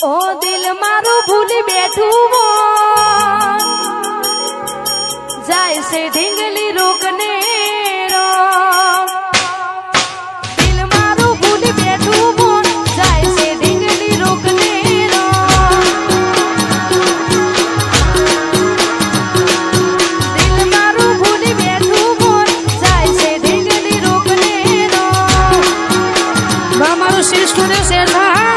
ઓ દિલ મારું ભૂલી બેઠું જાય છે ઢીંગલી રોકને રો દિલ મારું ભૂલી બેઠું જાય છે ઢીંગલી રોકને રો દિલ મારું ભૂલી બેઠું જાય છે ઢીંગલી રોકને રો મારું શીશ સ્ટુડિયો શેર થા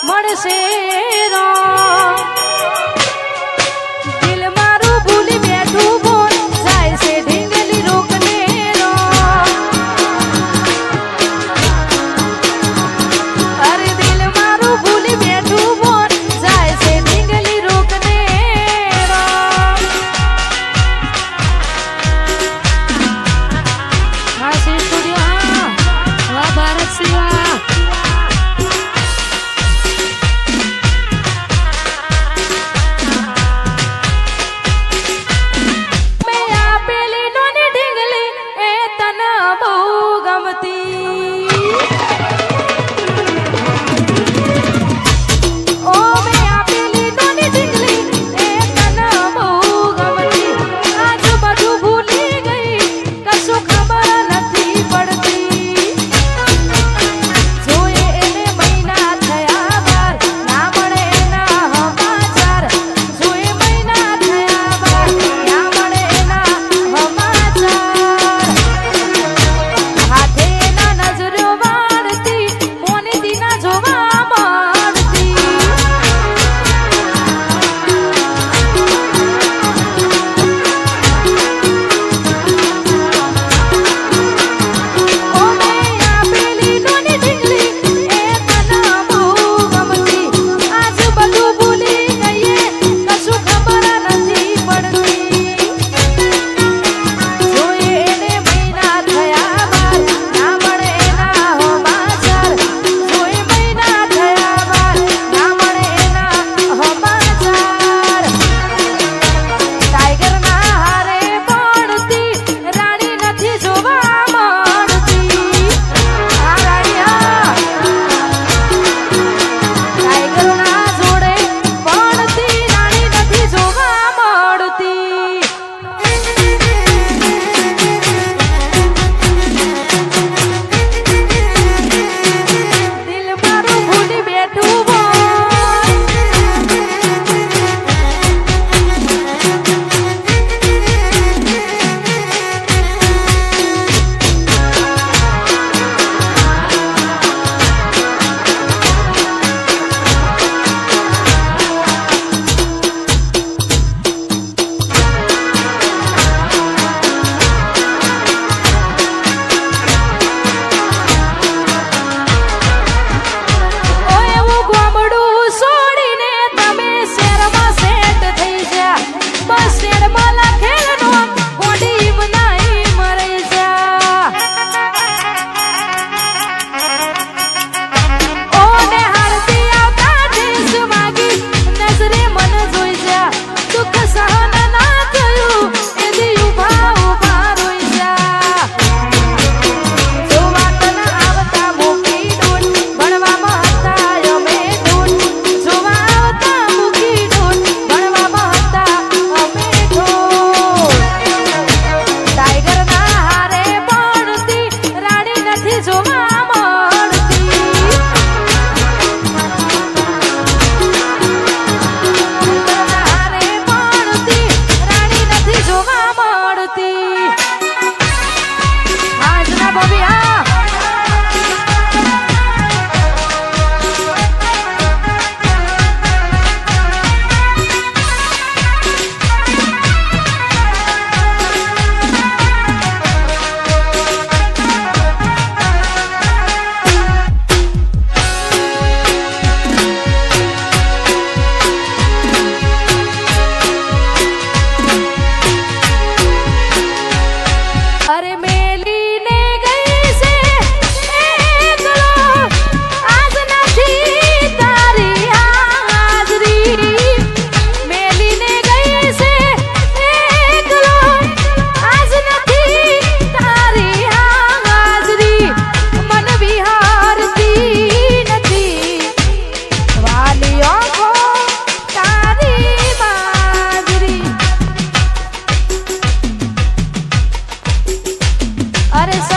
મળશે રો દિલ મારું ભૂલી બેઠું બોલ જાય છે ઢીંગલી રોકને રો અરે દિલ મારું ભૂલી બેઠું બોલ જાય છે ઢીંગલી રોકને રો હા શ્રી સ્ટુડિયો હા ભારત સેવા નજર તારે